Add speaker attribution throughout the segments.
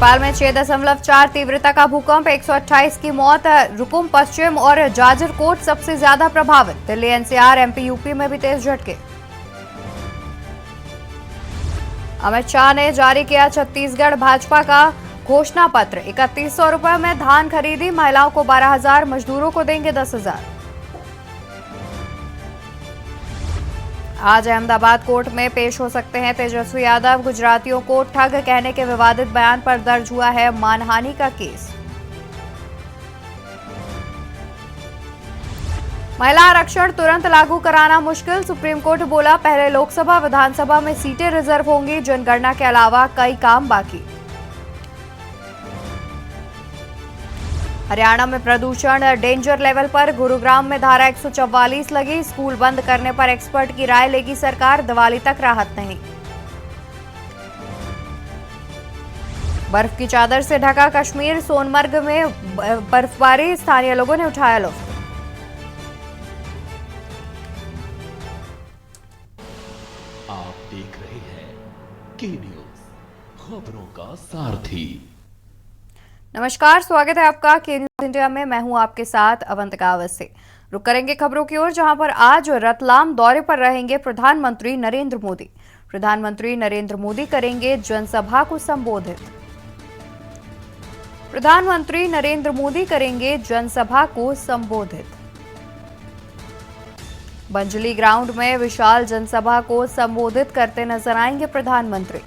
Speaker 1: नेपाल में 6.4 तीव्रता का भूकंप, 128 की मौत। रुकुम पश्चिम और जाजरकोट सबसे ज्यादा प्रभावित। दिल्ली एनसीआर एमपी यूपी में भी तेज झटके। अमित शाह ने जारी किया छत्तीसगढ़ भाजपा का घोषणा पत्र। 3100 रुपए में धान खरीदी, महिलाओं को 12,000, मजदूरों को देंगे 10,000। आज अहमदाबाद कोर्ट में पेश हो सकते हैं तेजस्वी यादव। गुजरातियों को ठग कहने के विवादित बयान पर दर्ज हुआ है मानहानि का केस। महिला आरक्षण तुरंत लागू कराना मुश्किल, सुप्रीम कोर्ट बोला पहले लोकसभा विधानसभा में सीटें रिजर्व होंगी, जनगणना के अलावा कई काम बाकी। हरियाणा में प्रदूषण डेंजर लेवल पर, गुरुग्राम में धारा 144 लगी। स्कूल बंद करने पर एक्सपर्ट की राय लेगी सरकार, दिवाली तक राहत नहीं। बर्फ की चादर से ढका कश्मीर, सोनमर्ग में बर्फबारी, स्थानीय लोगों ने उठाया लुत्फ।
Speaker 2: आप देख रहे हैं के न्यूज, खबरों का सारथी।
Speaker 1: नमस्कार, स्वागत है आपका के न्यूज इंडिया में। मैं हूं आपके साथ अवंतिका अवस्थी। रुक करेंगे खबरों की ओर, जहां पर आज रतलाम दौरे पर रहेंगे प्रधानमंत्री नरेंद्र मोदी। प्रधानमंत्री नरेंद्र मोदी करेंगे जनसभा को संबोधित। प्रधानमंत्री नरेंद्र मोदी करेंगे जनसभा को संबोधित। बंजली ग्राउंड में विशाल जनसभा को संबोधित करते नजर आएंगे प्रधानमंत्री।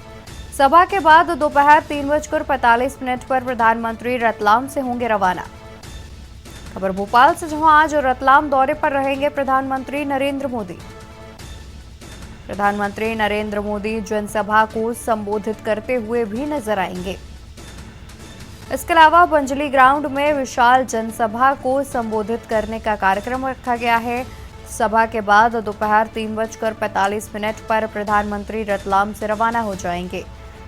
Speaker 1: सभा के बाद दोपहर 3:45 पर प्रधानमंत्री रतलाम से होंगे रवाना। खबर भोपाल से, जहां आज रतलाम दौरे पर रहेंगे प्रधानमंत्री नरेंद्र मोदी। प्रधानमंत्री नरेंद्र मोदी जनसभा को संबोधित करते हुए भी नजर आएंगे। इसके अलावा बंजली ग्राउंड में विशाल जनसभा को संबोधित करने का कार्यक्रम रखा गया है। सभा के बाद दोपहर 3:45 पर प्रधानमंत्री रतलाम से रवाना हो जाएंगे।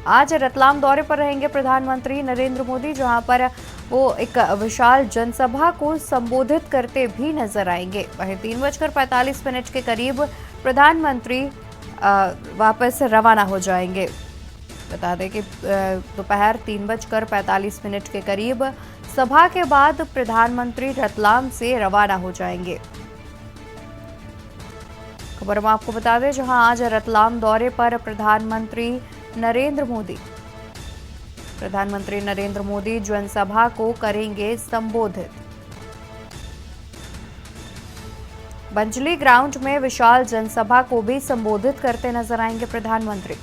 Speaker 1: आज रतलाम दौरे पर रहेंगे प्रधानमंत्री नरेंद्र मोदी, जहां पर वो एक विशाल जनसभा को संबोधित करते भी नजर आएंगे। वहीं 3:45 के करीब प्रधानमंत्री वापस रवाना हो जाएंगे। बता दें कि दोपहर 3:45 के करीब सभा के बाद प्रधानमंत्री रतलाम से रवाना हो जाएंगे। खबर हम आपको बता दें, जहां आज रतलाम दौरे पर प्रधानमंत्री नरेंद्र मोदी जनसभा को करेंगे संबोधित। बंजली ग्राउंड में विशाल जनसभा को भी संबोधित करते नजर आएंगे प्रधानमंत्री।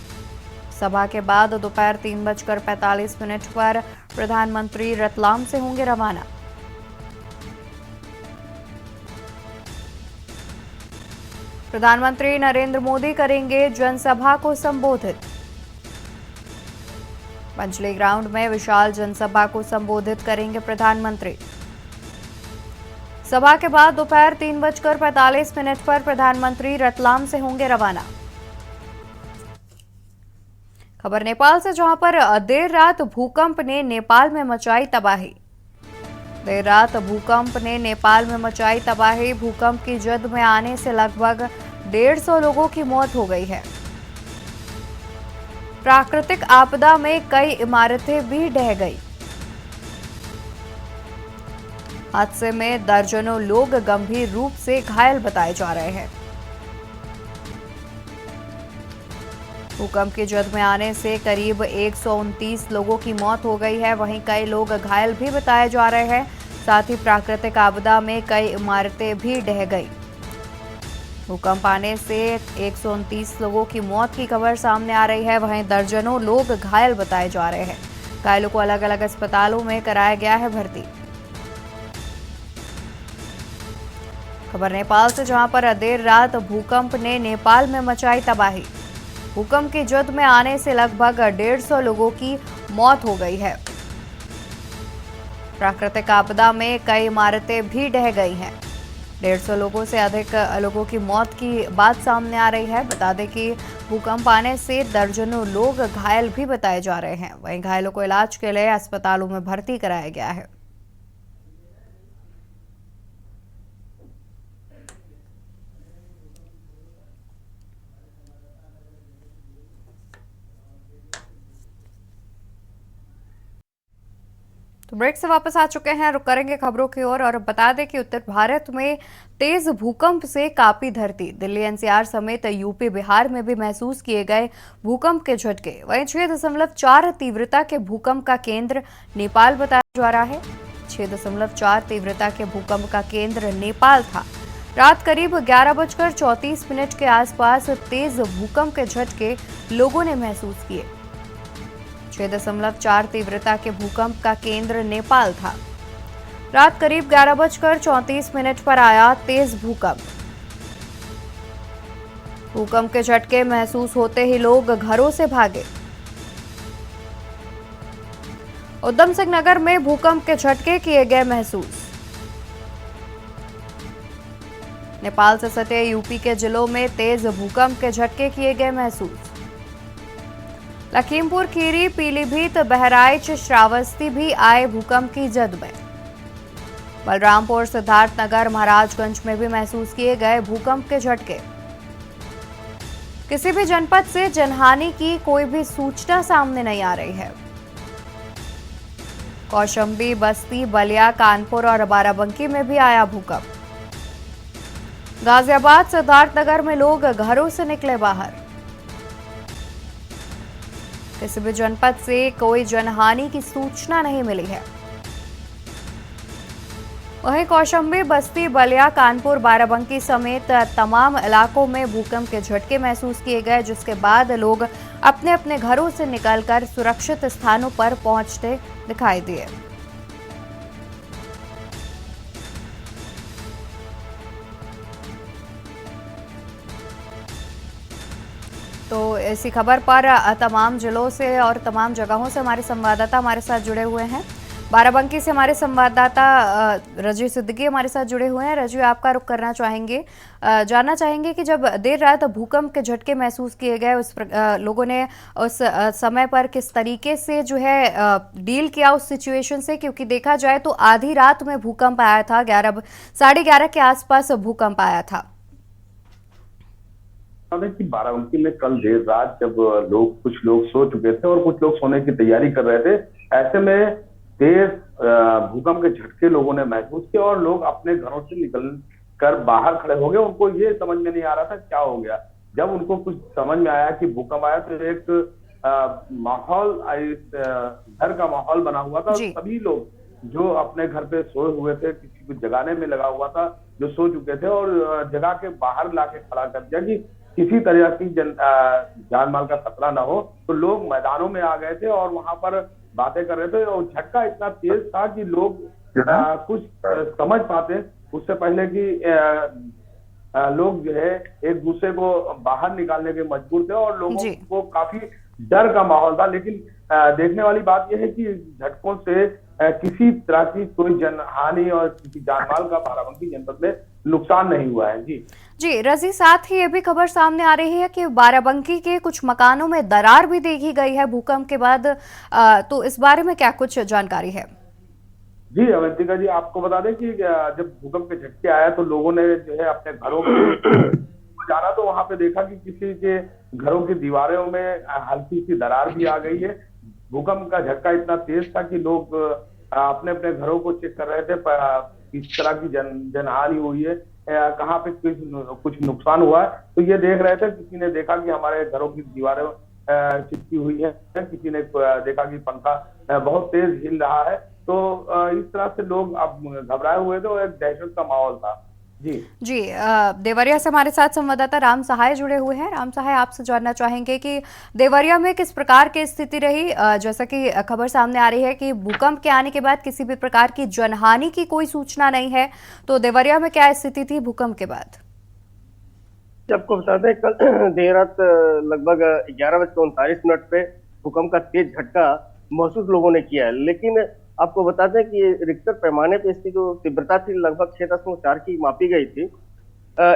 Speaker 1: सभा के बाद दोपहर 3:45 पर प्रधानमंत्री रतलाम से होंगे रवाना। प्रधानमंत्री नरेंद्र मोदी करेंगे जनसभा को संबोधित। बंजली ग्राउंड में विशाल जनसभा को संबोधित करेंगे प्रधानमंत्री। सभा के बाद दोपहर 3:45 पर प्रधानमंत्री रतलाम से होंगे रवाना। खबर नेपाल से, जहां पर देर रात भूकंप ने नेपाल में मचाई तबाही। देर रात भूकंप ने नेपाल में मचाई तबाही। भूकंप की जद में आने से लगभग 150 लोगों की मौत हो गई है। प्राकृतिक आपदा में कई इमारतें भी ढह गई। हादसे में दर्जनों लोग गंभीर रूप से घायल बताए जा रहे हैं। भूकंप की जद में आने से करीब 129 लोगों की मौत हो गई है, वहीं कई लोग घायल भी बताए जा रहे हैं। साथ ही प्राकृतिक आपदा में कई इमारतें भी ढह गई। भूकंप आने से 129 लोगों की मौत की खबर सामने आ रही है, वहीं दर्जनों लोग घायल बताए जा रहे हैं। घायलों को अलग अलग अस्पतालों में कराया गया है भर्ती। खबर नेपाल से, जहां पर देर रात भूकंप ने नेपाल में मचाई तबाही। भूकंप की जद में आने से लगभग 150 लोगों की मौत हो गई है। प्राकृतिक आपदा में कई इमारतें भी ढह गई हैं। 150 लोगों से अधिक लोगों की मौत की बात सामने आ रही है। बता दें कि भूकंप आने से दर्जनों लोग घायल भी बताए जा रहे हैं। वहीं घायलों को इलाज के लिए अस्पतालों में भर्ती कराया गया है। तो ब्रेक से वापस आ चुके हैं, रुक करेंगे खबरों की ओर और बता दें कि उत्तर भारत में तेज भूकंप से कांपी धरती। दिल्ली एनसीआर समेत यूपी बिहार में भी महसूस किए गए भूकंप के झटके। वहीं 6.4 तीव्रता के भूकंप का केंद्र नेपाल बताया जा रहा है। 6.4 तीव्रता के भूकंप का केंद्र नेपाल था। रात करीब 11:34 के आसपास तेज भूकंप के झटके लोगों ने महसूस किए। 6.4 तीव्रता के भूकंप का केंद्र नेपाल था। रात करीब 11:34 पर आया तेज भूकंप। भूकंप के झटके महसूस होते ही लोग घरों से भागे। उधम सिंह नगर में भूकंप के झटके किए गए महसूस। नेपाल से सटे यूपी के जिलों में तेज भूकंप के झटके किए गए महसूस। लखीमपुर खीरी, पीलीभीत, बहराइच, श्रावस्ती भी आए भूकंप की जद में। बलरामपुर, सिद्धार्थनगर, महाराजगंज में भी महसूस किए गए भूकंप के झटके। किसी भी जनपद से जनहानि की कोई भी सूचना सामने नहीं आ रही है। कौशाम्बी, बस्ती, बलिया, कानपुर और बाराबंकी में भी आया भूकंप। गाजियाबाद, सिद्धार्थनगर में लोग घरों से निकले बाहर। किसी भी जनपद से कोई जनहानि की सूचना नहीं मिली है। वहीं कौशाम्बी, बस्ती, बलिया, कानपुर, बाराबंकी समेत तमाम इलाकों में भूकंप के झटके महसूस किए गए, जिसके बाद लोग अपने अपने घरों से निकलकर सुरक्षित स्थानों पर पहुंचते दिखाई दिए। तो इसी खबर पर तमाम जिलों से और तमाम जगहों से हमारे संवाददाता हमारे साथ जुड़े हुए हैं। बाराबंकी से हमारे संवाददाता रजू सिद्दीकी हमारे साथ जुड़े हुए हैं। रजू, आपका रुख करना चाहेंगे, जानना चाहेंगे कि जब देर रात भूकंप के झटके महसूस किए गए, लोगों ने उस समय पर किस तरीके से जो है डील किया उस सिचुएशन से, क्योंकि देखा जाए तो आधी रात में भूकंप आया था, 11:30 के आसपास भूकंप आया था।
Speaker 3: कि बाराबंकी में कल देर रात जब कुछ लोग सो चुके थे और कुछ लोग सोने की तैयारी कर रहे थे, ऐसे में तेज भूकंप के झटके लोगों ने महसूस किए और लोग अपने घरों से निकल कर बाहर खड़े हो गए। उनको ये समझ में नहीं आ रहा था क्या हो गया। जब उनको कुछ समझ में आया कि भूकंप आया तो एक माहौल, डर का माहौल बना हुआ था। सभी लोग जो अपने घर पे सोए हुए थे, किसी को जगाने में लगा हुआ था, जो सो चुके थे, और जगा के बाहर लाके खड़ा कर दिया कि किसी तरह की जान माल का खतरा ना हो। तो लोग मैदानों में आ गए थे और वहां पर बातें कर रहे थे और झटका इतना तेज था कि लोग कुछ समझ पाते उससे पहले कि लोग जो है एक दूसरे को बाहर निकालने के मजबूर थे और लोगों को काफी डर का माहौल था। लेकिन देखने वाली बात यह है कि झटकों से किसी तरह की कोई जनहानि और किसी जानमाल का बाराबंकी जनपद में नुकसान नहीं हुआ है। जी
Speaker 1: रजी, साथ ही ये भी खबर सामने आ रही है कि बाराबंकी के कुछ मकानों में दरार भी देखी गई है भूकंप के बाद। तो इस बारे में क्या कुछ जानकारी है?
Speaker 3: जी अवंतिका जी, आपको बता दें कि जब भूकंप के झटके आया तो लोगों ने जो है अपने घरों में जाना तो वहां पे देखा कि किसी के घरों की दीवारों में हल्की सी दरार भी आ गई है। भूकंप का झटका इतना तेज था कि लोग अपने अपने घरों को चेक कर रहे थे किस तरह की जनहानि हुई है, कहाँ पे कुछ नुकसान हुआ है। तो ये देख रहे थे, किसी ने देखा कि हमारे घरों की दीवारें चिपकी हुई है, किसी ने देखा कि पंखा बहुत तेज हिल रहा है। तो इस तरह से लोग अब घबराए हुए थे और एक दहशत का माहौल था। जी
Speaker 1: देवरिया से हमारे साथ संवाददाता राम सहाय जुड़े हुए हैं। राम सहाय, आपसे जानना चाहेंगे कि देवरिया में किस प्रकार की स्थिति रही। जैसा कि खबर सामने आ रही है कि भूकंप के आने के बाद किसी भी प्रकार की जनहानि की कोई सूचना नहीं है, तो देवरिया में क्या स्थिति थी भूकंप के बाद?
Speaker 4: आपको बता दें, कल देर रात लगभग 11:39 पे भूकंप का तेज झटका महसूस लोगों ने किया है। लेकिन आपको बता दें कि रिक्टर पैमाने पे इसकी जो तीव्रता थी लगभग 6.4 की मापी गई थी।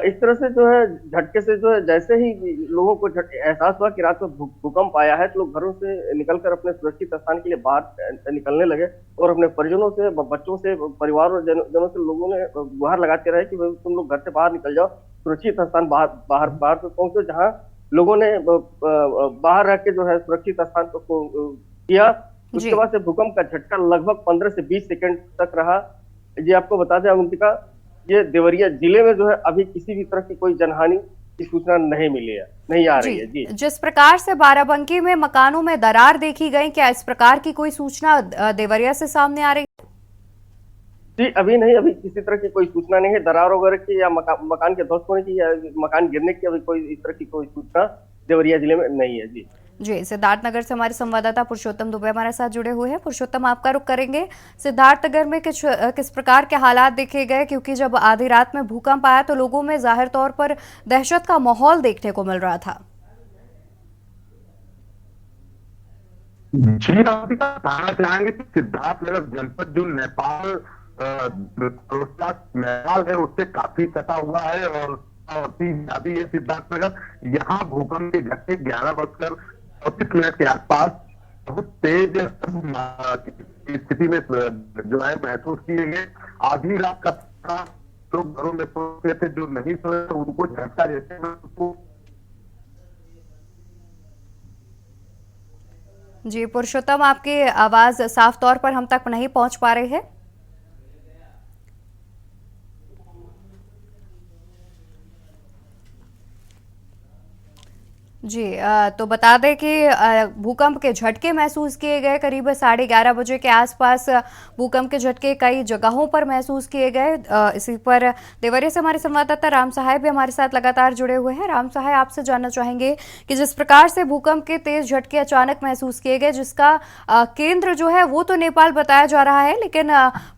Speaker 4: इस तरह से जो है झटके से जो है जैसे ही लोगों को एहसास हुआ कि रात में भूकंप आया है, तो लोग घरों से निकलकर अपने सुरक्षित स्थान के लिए बाहर निकलने लगे और अपने परिजनों से, बच्चों से, परिवार और जनों से लोगों ने गुहार लगाते रहे कि तुम लोग घर से बाहर निकल जाओ, सुरक्षित स्थान बाहर पे पहुंचो, जहाँ लोगों ने बाहर रह के जो है सुरक्षित स्थान को किया। उसके बाद से भूकंप का झटका लगभग 15 से 20 सेकंड तक रहा। ये आपको बता दें अवंतिका, ये देवरिया जिले में जो है अभी किसी भी तरह की कोई जनहानि की सूचना नहीं मिली है, नहीं आ रही है। जी,
Speaker 1: जिस प्रकार से बाराबंकी में मकानों में दरार देखी गई, क्या इस प्रकार की कोई सूचना देवरिया से सामने आ रही?
Speaker 4: जी अभी नहीं, अभी किसी तरह की कोई सूचना नहीं है दरार वगैरह की या मकान के ध्वस्त होने की या मकान गिरने की। अभी कोई इस तरह की कोई सूचना देवरिया जिले में नहीं है। जी,
Speaker 1: सिद्धार्थनगर से हमारे संवाददाता पुरुषोत्तम दुबे हमारे साथ जुड़े हुए हैं। पुरुषोत्तम, आपका रुख करेंगे सिद्धार्थनगर में किस प्रकार के हालात देखे गए, क्योंकि जब आधी रात में भूकंप आया तो लोगों में जाहिर तौर पर दहशत का माहौल देखने को मिल रहा था।
Speaker 5: जी राधिका, कहना चाहेंगे कि सिद्धार्थनगर जनपद जो नेपाल है उससे काफी सटा हुआ है और नदी है सिद्धार्थनगर। यहाँ भूकंप के झटके 11:34 के आसपास बहुत तेज स्थिति में जो है महसूस किए गए। आधी रात का था, तो घरों में सोए थे, जो नहीं सोए उनको झटका जैसे उनको।
Speaker 1: जी पुरुषोत्तम, आपकी आवाज साफ तौर पर हम तक नहीं पहुंच पा रही है। जी, तो बता दें कि भूकंप के झटके महसूस किए गए करीब 11:30 बजे के आसपास। भूकंप के झटके कई जगहों पर महसूस किए गए। इसी पर देवरिया से हमारे संवाददाता राम सहाय भी हमारे साथ लगातार जुड़े हुए हैं। राम सहाय, आपसे जानना चाहेंगे कि जिस प्रकार से भूकंप के तेज झटके अचानक महसूस किए गए, जिसका केंद्र जो है वो तो नेपाल बताया जा रहा है, लेकिन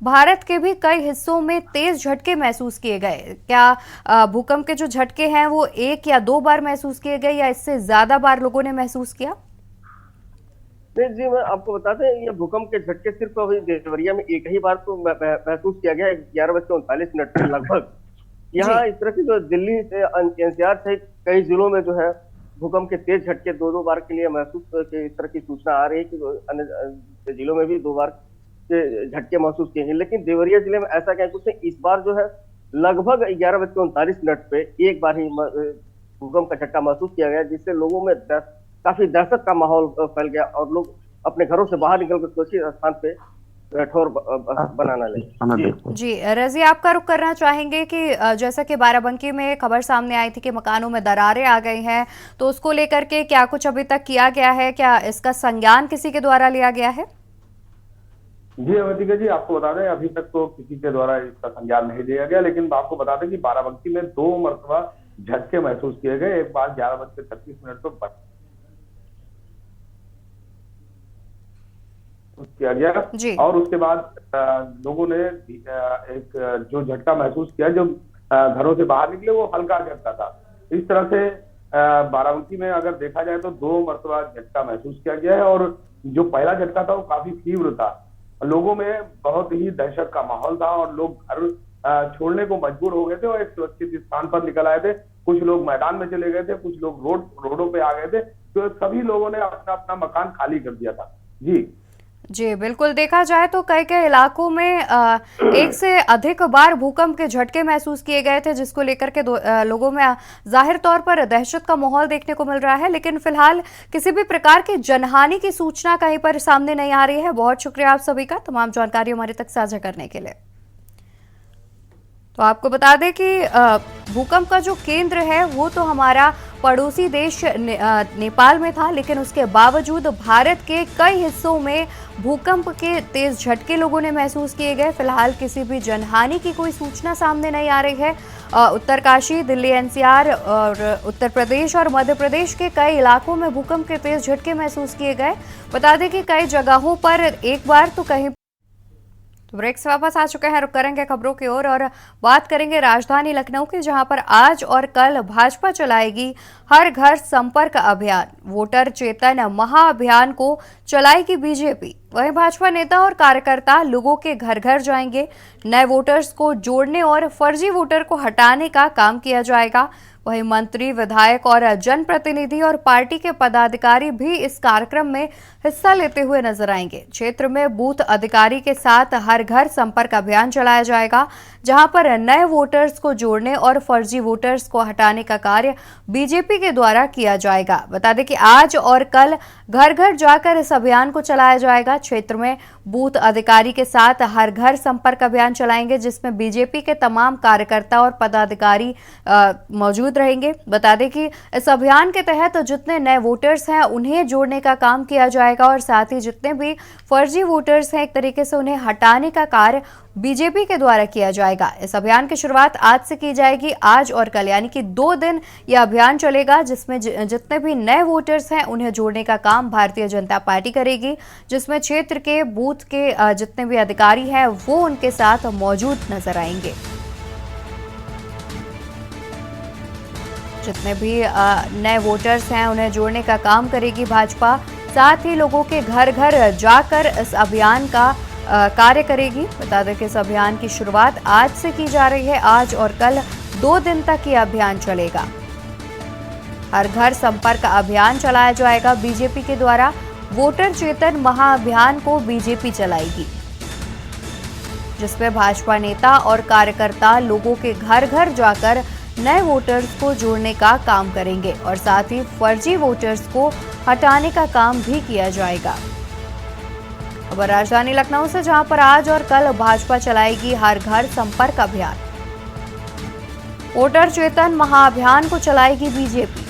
Speaker 1: भारत के भी कई हिस्सों में तेज झटके महसूस किए गए। क्या भूकंप के जो झटके हैं वो 1 या 2 बार महसूस किए गए या इससे ज्यादा बार लोगों ने महसूस किया?
Speaker 4: नहीं जी, मैं आपको बताते हैं, ये भूकंप के झटके सिर्फ अभी देवरिया में एक ही बार तो महसूस किया गया है 11:39 पर लगभग। यहाँ इस तरह की जो दिल्ली से एनसीआर सहित कई जिलों में जो है भूकंप के तेज झटके 2-2 बार के लिए महसूस के इस तरह की सूचना आ रही है कि अन्य जिलों में भी 2 बार के झटके महसूस किए हैं। लेकिन देवरिया जिले में ऐसा क्या कुछ नहीं, इस बार जो है लगभग 11:39 पे एक बार ही भूकंप का झटका महसूस किया गया, जिससे लोगों में काफी दहशत का माहौल फैल गया और लोग अपने घरों से बाहर निकलकर सुरक्षित स्थान पे ठौर बनाना लगे।
Speaker 1: जी रजी, आपका रुख करना चाहेंगे कि जैसा कि बाराबंकी में खबर सामने आई थी कि मकानों में दरारें आ गई हैं, तो उसको लेकर के क्या कुछ अभी तक किया गया है? क्या इसका संज्ञान किसी के द्वारा लिया गया है?
Speaker 3: जी अवंतिका जी, आपको बता दें अभी तक तो किसी के द्वारा इसका संज्ञान नहीं लिया गया, लेकिन आपको बता दें कि बाराबंकी में 2 मरतबा झटके महसूस किए गए। एक बार 11:36 पर किया गया और उसके बाद लोगों ने एक जो झटका महसूस किया, जो घरों से बाहर निकले, वो हल्का झटका था। इस तरह से बाराबंकी में अगर देखा जाए तो 2 मरतबा झटका महसूस किया गया है और जो पहला झटका था वो काफी तीव्र था। लोगों में बहुत ही दहशत का माहौल था और लोग घर छोड़ने को मजबूर हो गए थे और एक सुरक्षित स्थान पर निकल आए थे। कुछ लोग मैदान में चले गए थे, कुछ लोग रोडों पे आ गए थे, तो सभी लोगों ने अपना अपना मकान खाली कर दिया था।
Speaker 1: जी बिल्कुल, देखा जाए तो कई कई इलाकों में एक से अधिक बार भूकंप के झटके महसूस किए गए थे, जिसको लेकर के लोगों में जाहिर तौर पर दहशत का माहौल देखने को मिल रहा है। लेकिन फिलहाल किसी भी प्रकार की जनहानि की सूचना कहीं पर सामने नहीं आ रही है। बहुत शुक्रिया आप सभी का तमाम जानकारी हमारे तक साझा करने के लिए। तो आपको बता दें कि भूकंप का जो केंद्र है वो तो हमारा पड़ोसी देश नेपाल में था, लेकिन उसके बावजूद भारत के कई हिस्सों में भूकंप के तेज झटके लोगों ने महसूस किए गए। फिलहाल किसी भी जनहानि की कोई सूचना सामने नहीं आ रही है। उत्तरकाशी, दिल्ली एनसीआर और उत्तर प्रदेश और मध्य प्रदेश के कई इलाकों में भूकंप के तेज झटके महसूस किए गए। बता दें कि कई जगहों पर एक बार तो कहीं ब्रेक से वापस आ चुके हैं। रुक करेंगे खबरों की ओर और बात करेंगे राजधानी लखनऊ की, जहां पर आज और कल भाजपा चलाएगी हर घर संपर्क अभियान। वोटर चेतन महाअभियान को चलाएगी बीजेपी। वहीं भाजपा नेता और कार्यकर्ता लोगों के घर घर जाएंगे। नए वोटर्स को जोड़ने और फर्जी वोटर को हटाने का काम किया जाएगा। वहीं मंत्री, विधायक और जनप्रतिनिधि और पार्टी के पदाधिकारी भी इस कार्यक्रम में हिस्सा लेते हुए नजर आएंगे। क्षेत्र में बूथ अधिकारी के साथ हर घर संपर्क अभियान चलाया जाएगा, जहां पर नए वोटर्स को जोड़ने और फर्जी वोटर्स को हटाने का कार्य बीजेपी के द्वारा किया जाएगा। बता दें कि आज और कल घर घर जाकर इस अभियान को चलाया जाएगा। क्षेत्र में बूथ अधिकारी के साथ हर घर संपर्क अभियान चलाएंगे, जिसमें बीजेपी के तमाम कार्यकर्ता और पदाधिकारी मौजूद रहेंगे। बता दें कि इस अभियान के तहत जितने नए वोटर्स हैं उन्हें जोड़ने का काम किया जाएगा और साथ ही जितने भी फर्जी वोटर्स हैं एक तरीके से उन्हें हटाने का कार्य बीजेपी के द्वारा किया जाएगा। इस अभियान की शुरुआत आज से की जाएगी, आज और कल, यानी कि 2 दिन यह अभियान चलेगा, जिसमें जितने भी नए वोटर्स हैं उन्हें जोड़ने का काम भारतीय जनता पार्टी करेगी, जिसमें क्षेत्र के बूथ के जितने भी अधिकारी हैं वो उनके साथ मौजूद नजर आएंगे। जितने भी नए वोटर्स हैं उन्हें जोड़ने का काम करेगी भाजपा। साथ ही लोगों के घर घर जाकर इस अभियान का कार्य करेगी। बता दें कि इस अभियान की शुरुआत आज से की जा रही है। आज और कल 2 दिन तक ये अभियान चलेगा। हर घर संपर्क अभियान चलाया जाएगा बीजेपी के द्वारा। वोटर चेतन महाअभियान को बीजेपी चलाएगी, जिसमें भाजपा नेता और कार्यकर्ता लोगों के घर घर जाकर नए वोटर्स को जोड़ने का काम करेंगे और साथ ही फर्जी वोटर्स को हटाने का काम भी किया जाएगा। अब राजधानी लखनऊ से, जहां पर आज और कल भाजपा चलाएगी हर घर संपर्क अभियान। वोटर चेतन महाअभियान को चलाएगी बीजेपी।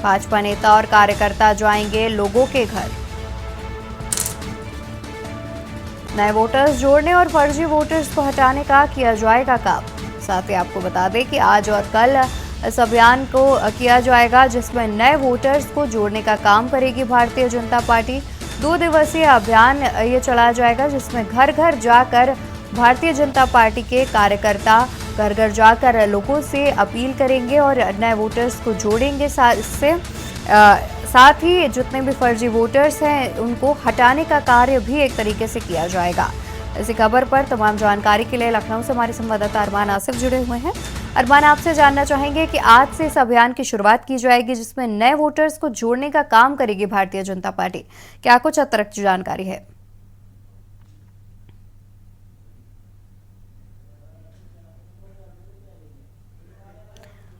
Speaker 1: भाजपा नेता और कार्यकर्ता जाएंगे लोगों के घर। नए वोटर्स जोड़ने और फर्जी वोटर्स को हटाने का किया जाएगा काम। साथ ही आपको बता दें कि आज और कल इस अभियान को किया जाएगा, जिसमें नए वोटर्स को जोड़ने का काम करेगी भारतीय जनता पार्टी। 2 दिवसीय अभियान ये चलाया जाएगा, जिसमें घर घर जाकर भारतीय जनता पार्टी के कार्यकर्ता घर घर जाकर लोगों से अपील करेंगे और नए वोटर्स को जोड़ेंगे। साथ ही जितने भी फर्जी वोटर्स हैं उनको हटाने का कार्य भी एक तरीके से किया जाएगा। इसी खबर पर तमाम जानकारी के लिए लखनऊ से हमारे संवाददाता अरमान आसिफ जुड़े हुए हैं। अरमान, आपसे जानना चाहेंगे कि आज से इस अभियान की शुरुआत की जाएगी, जिसमें नए वोटर्स को जोड़ने का काम करेगी भारतीय जनता पार्टी। क्या कुछ अतिरिक्त जानकारी है?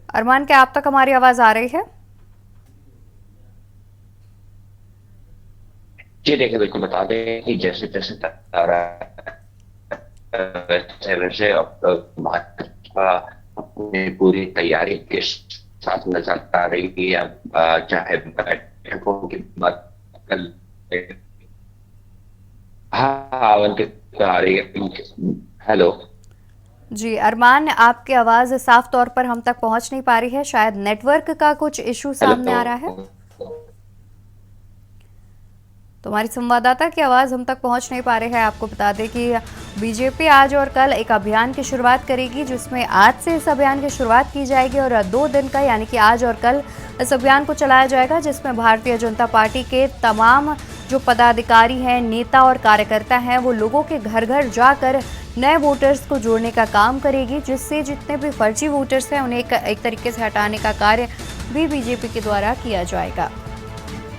Speaker 1: अरमान, क्या आप तक हमारी आवाज आ रही है?
Speaker 6: जी देखिए, बिल्कुल बता दें कि जैसे जैसे वैसे भाजपा अपनी पूरी तैयारी के साथ नजर आ रही है। चाहे बैठकों की बात कर, आ रही है। हेलो
Speaker 1: जी अरमान, आपकी आवाज साफ तौर पर हम तक पहुंच नहीं पा रही है, शायद नेटवर्क का कुछ इशू सामने आ रहा है। तो हमारी संवाददाता की आवाज हम तक पहुंच नहीं पा रही है। आपको बता दें कि बीजेपी आज और कल एक अभियान की शुरुआत करेगी, जिसमें आज से इस अभियान की शुरुआत की जाएगी और 2 दिन का, यानी कि आज और कल इस अभियान को चलाया जाएगा, जिसमें भारतीय जनता पार्टी के तमाम जो पदाधिकारी हैं, नेता और कार्यकर्ता हैं, वो लोगों के घर घर जाकर नए वोटर्स को जोड़ने का काम करेगी, जिससे जितने भी फर्जी वोटर्स हैं उन्हें एक तरीके से हटाने का कार्य भी बीजेपी के द्वारा किया जाएगा।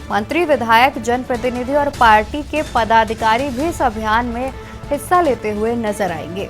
Speaker 1: मंत्री, विधायक, जनप्रतिनिधि और पार्टी के पदाधिकारी भी इस अभियान में हिस्सा लेते हुए नजर आएंगे।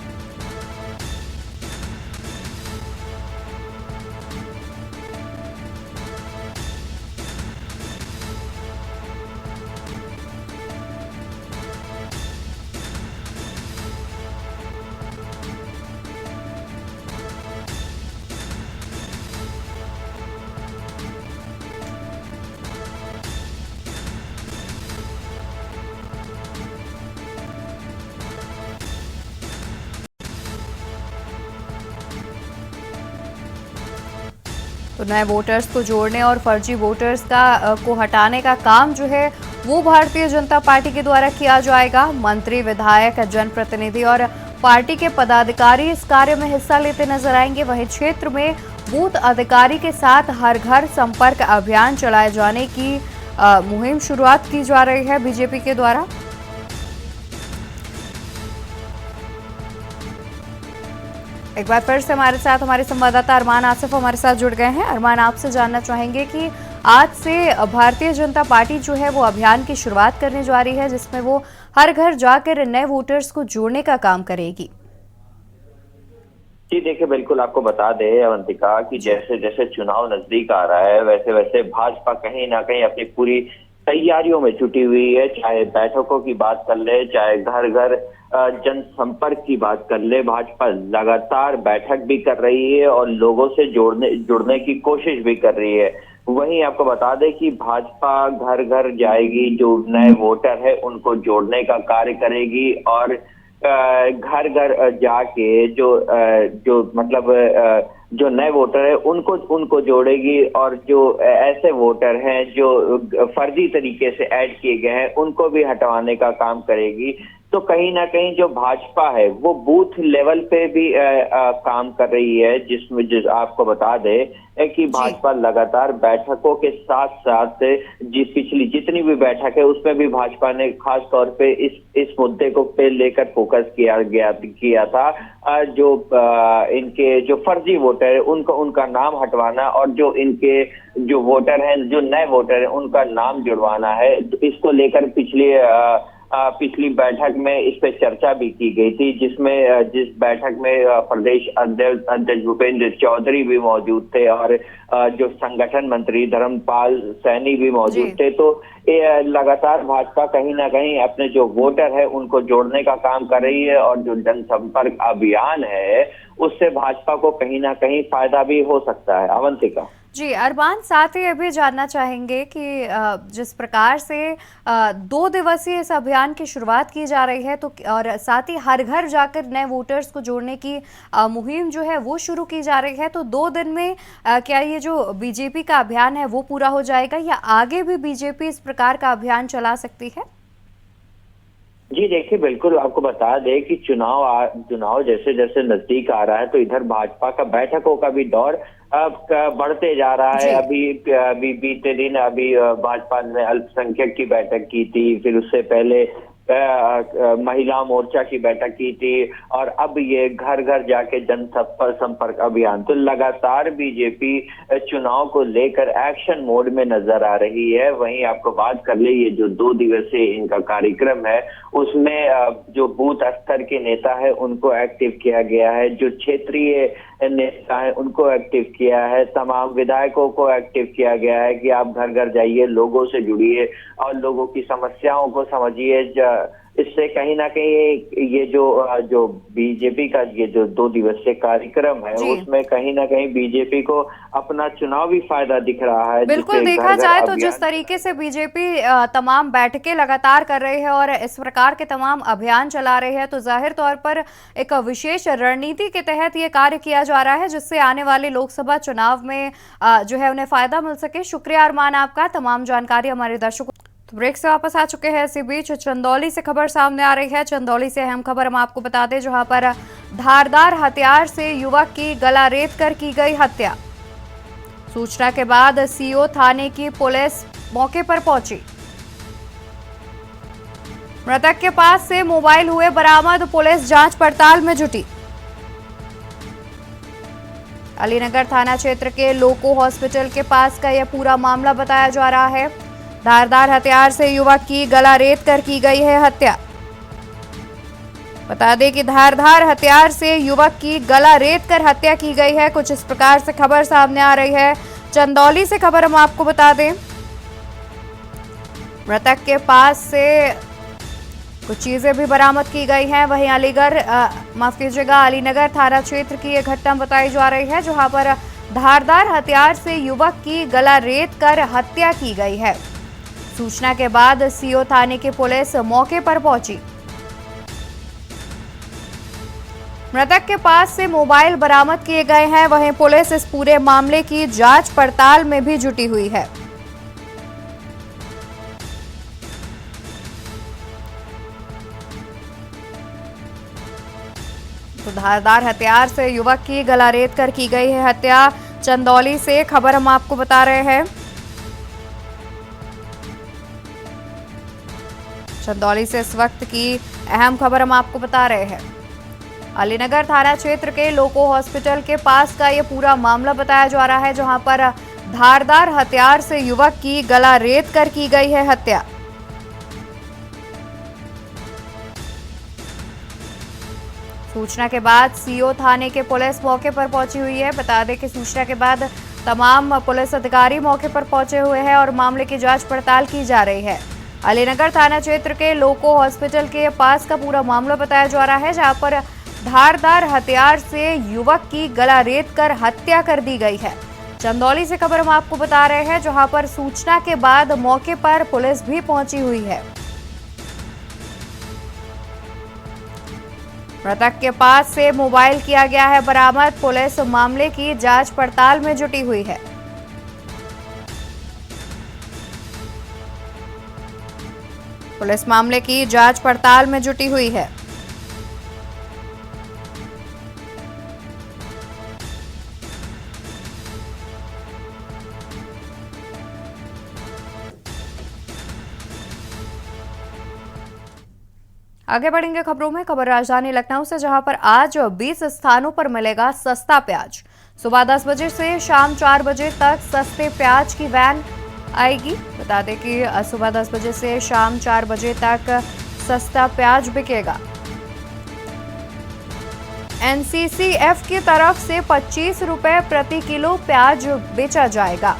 Speaker 1: तो नए वोटर्स को जोड़ने और फर्जी वोटर्स को हटाने का काम जो है वो भारतीय जनता पार्टी के द्वारा किया जाएगा। मंत्री, विधायक, जनप्रतिनिधि और पार्टी के पदाधिकारी इस कार्य में हिस्सा लेते नजर आएंगे। वहीं क्षेत्र में बूथ अधिकारी के साथ हर घर संपर्क अभियान चलाए जाने की मुहिम शुरुआत की जा रही है बीजेपी के द्वारा। एक बार फिर से हमारे साथ हमारे संवाददाता अरमान आसिफ हमारे साथ जुड़ गए हैं। अरमान, आपसे जानना चाहेंगे कि आज से भारतीय जनता पार्टी जो है वो अभियान की शुरुआत करने जा रही है, जिसमें वो हर घर जाकर नए वोटर्स को जोड़ने का काम करेगी।
Speaker 7: जी देखिए, बिल्कुल आपको बता दें अवंतिका कि जैसे जैसे चुनाव नजदीक आ रहा है वैसे वैसे भाजपा कहीं ना कहीं अपनी पूरी तैयारियों में जुटी हुई है। चाहे बैठकों की बात कर ले, चाहे घर घर जनसंपर्क की बात कर ले, भाजपा लगातार बैठक भी कर रही है और लोगों से जुड़ने की कोशिश भी कर रही है। वहीं आपको बता दें कि भाजपा घर घर जाएगी, जो नए वोटर है उनको जोड़ने का कार्य करेगी और घर घर जाके जो नए वोटर है उनको जोड़ेगी और जो ऐसे वोटर हैं जो फर्जी तरीके से ऐड किए गए हैं उनको भी हटवाने का काम करेगी। तो कहीं ना कहीं जो भाजपा है वो बूथ लेवल पे भी काम कर रही है, जिसमें आपको बता दे कि भाजपा लगातार बैठकों के साथ साथ पिछली जितनी भी बैठक है उसमें भी भाजपा ने खास तौर पे इस मुद्दे को पे लेकर फोकस किया था। जो इनके जो फर्जी वोटर है उनका नाम हटवाना और जो इनके जो वोटर हैं, जो नए वोटर हैं उनका नाम जुड़वाना है। इसको लेकर पिछली बैठक में इस पे चर्चा भी की गई थी, जिस बैठक में प्रदेश अध्यक्ष भूपेंद्र चौधरी भी मौजूद थे और जो संगठन मंत्री धर्मपाल सैनी भी मौजूद थे। तो लगातार भाजपा कहीं ना कहीं अपने जो वोटर है उनको जोड़ने का काम कर रही है और जो जनसंपर्क अभियान है उससे भाजपा को कहीं ना कहीं फायदा भी हो सकता है। अवंतिका
Speaker 1: जी, अरमान, साथ ही ये भी जानना चाहेंगे कि जिस प्रकार से 2 दिवसीय इस अभियान की शुरुआत की जा रही है, तो और साथ ही हर घर जाकर नए वोटर्स को जोड़ने की मुहिम जो है वो शुरू की जा रही है, तो 2 दिन में क्या ये जो बीजेपी का अभियान है वो पूरा हो जाएगा या आगे भी बीजेपी इस प्रकार का अभियान चला सकती है?
Speaker 7: जी देखिए, बिल्कुल आपको बता दें कि चुनाव जैसे जैसे नजदीक आ रहा है तो इधर भाजपा का बैठकों का भी दौर अब बढ़ते जा रहा है। अभी बीते दिन भाजपा ने अल्पसंख्यक की बैठक की थी, फिर उससे पहले महिला मोर्चा की बैठक की थी और अब ये घर घर जाके जनसंपर्क अभियान। तो लगातार बीजेपी चुनाव को लेकर एक्शन मोड में नजर आ रही है। वहीं आपको बात कर ले, ये जो 2 दिवसीय इनका कार्यक्रम है उसमें जो बूथ स्तर के नेता है उनको एक्टिव किया गया है, जो क्षेत्रीय नेता है उनको एक्टिव किया है, तमाम विधायकों को एक्टिव किया गया है कि आप घर घर जाइए, लोगों से जुड़िए और लोगों की समस्याओं को समझिए। इससे कहीं ना कहीं ये जो बीजेपी का ये जो 2 दिवसीय कार्यक्रम है उसमें कहीं ना कहीं बीजेपी को अपना चुनावी फायदा दिख रहा है।
Speaker 1: बिल्कुल, देखा जाए तो जिस तरीके से बीजेपी तमाम बैठकें लगातार कर रही है और इस प्रकार के तमाम अभियान चला रही है, तो जाहिर तौर पर एक विशेष रणनीति के तहत ये कार्य किया जा रहा है जिससे आने वाले लोकसभा चुनाव में जो है उन्हें फायदा मिल सके। शुक्रिया अरमान आपका, तमाम जानकारी हमारे दर्शकों। तो ब्रेक से वापस आ चुके हैं। इसी बीच चंदौली से खबर सामने आ रही है। चंदौली से अहम खबर हम आपको बता दें, जहां पर धारदार हथियार से युवक की गला रेत कर की गई हत्या। सूचना के बाद सीओ थाने की पुलिस मौके पर पहुंची। मृतक के पास से मोबाइल हुए बरामद, पुलिस जांच पड़ताल में जुटी। अलीनगर थाना क्षेत्र के लोको हॉस्पिटल के पास का यह पूरा मामला बताया जा रहा है। धारदार हथियार से युवक की गला रेत कर की गई है हत्या। बता दें कि धारदार हथियार से युवक की गला रेत कर हत्या की गई है। कुछ इस प्रकार से खबर सामने आ रही है। चंदौली से खबर हम आपको बता दें, मृतक के पास से कुछ चीजें भी बरामद की गई हैं। वहीं अलीनगर थाना क्षेत्र की यह घटना बताई जा रही है, जहां पर धारदार हथियार से युवक की गला रेत कर हत्या की गई है। सूचना के बाद सीओ थाने की पुलिस मौके पर पहुंची। मृतक के पास से मोबाइल बरामद किए गए हैं। वहीं पुलिस इस पूरे मामले की जांच पड़ताल में भी जुटी हुई है। तो धारदार हथियार से युवक की गला रेत कर की गई है हत्या। चंदौली से खबर हम आपको बता रहे हैं। चंदौली से इस वक्त की अहम खबर हम आपको बता रहे हैं। अलीनगर थाना क्षेत्र के लोको हॉस्पिटल के पास का ये पूरा मामला बताया जा रहा है, जहां पर धारदार हथियार से युवक की गला रेत कर की गई है हत्या। सूचना के बाद सीओ थाने के पुलिस मौके पर पहुंची हुई है। बता दें कि सूचना के बाद तमाम पुलिस अधिकारी मौके पर पहुंचे हुए हैं और मामले की जांच पड़ताल की जा रही है। अलीनगर थाना क्षेत्र के लोको हॉस्पिटल के पास का पूरा मामला बताया जा रहा है, जहां पर धारदार हथियार से युवक की गला रेत कर हत्या कर दी गई है। चंदौली से खबर हम आपको बता रहे हैं, जहां पर सूचना के बाद मौके पर पुलिस भी पहुंची हुई है। मृतक के पास से मोबाइल किया गया है बरामद। पुलिस मामले की जांच पड़ताल में जुटी हुई है। पुलिस मामले की जांच पड़ताल में जुटी हुई है। आगे बढ़ेंगे खबरों में। खबर राजधानी लखनऊ से, जहां पर आज 20 स्थानों पर मिलेगा सस्ता प्याज। सुबह 10 बजे से शाम 4 बजे तक सस्ते प्याज की वैन आएगी। बता दें कि सुबह 10 बजे से शाम 4 बजे तक सस्ता प्याज बिकेगा। एनसीसीएफ की तरफ से 25 रुपए प्रति किलो प्याज बेचा जाएगा।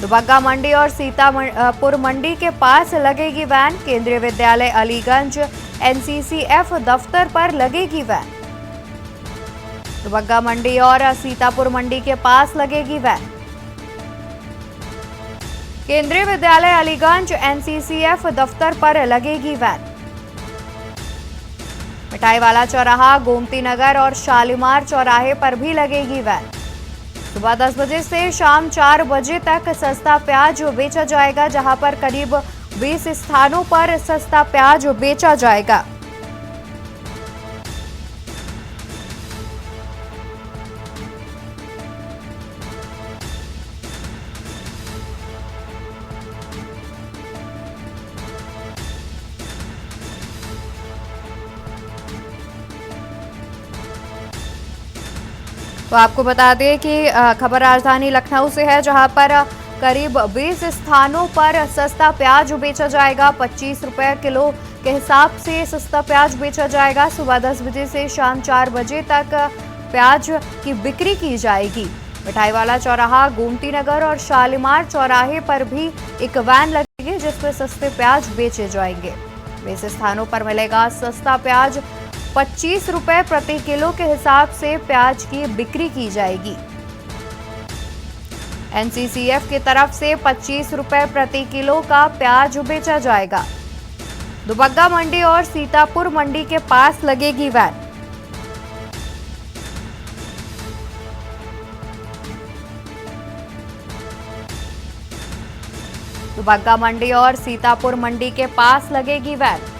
Speaker 1: दुबग्गा मंडी और सीतापुर मंडी के पास लगेगी वैन। केंद्रीय विद्यालय अलीगंज एनसीसीएफ दफ्तर पर लगेगी वैन। दुबग्गा मंडी और सीतापुर मंडी के पास लगेगी वैन। केंद्रीय विद्यालय अलीगंज एनसीसीएफ दफ्तर पर लगेगी वैन। मिठाईवाला चौराहा, गोमती नगर और शालीमार चौराहे पर भी लगेगी वैन। सुबह 10 बजे से शाम 4 बजे तक सस्ता प्याज बेचा जाएगा, जहां पर करीब 20 स्थानों पर सस्ता प्याज बेचा जाएगा। तो आपको बता दें कि खबर राजधानी लखनऊ से है, जहां पर करीब 20 स्थानों पर सस्ता प्याज बेचा जाएगा। 25 रुपए किलो के हिसाब से सस्ता प्याज बेचा जाएगा। सुबह 10 बजे से शाम 4 बजे तक प्याज की बिक्री की जाएगी। मिठाईवाला चौराहा, गोमती नगर और शालीमार चौराहे पर भी एक वैन लगेगी, जिसमें सस्ते प्याज बेचे जाएंगे। 20 स्थानों पर मिलेगा सस्ता प्याज। 25 रुपए प्रति किलो के हिसाब से प्याज की बिक्री की जाएगी। एनसीसीएफ की तरफ से 25 रुपए प्रति किलो का प्याज बेचा जाएगा। दुबग्गा मंडी और सीतापुर मंडी के पास लगेगी वैन। दुबग्गा मंडी और सीतापुर मंडी के पास लगेगी वैन।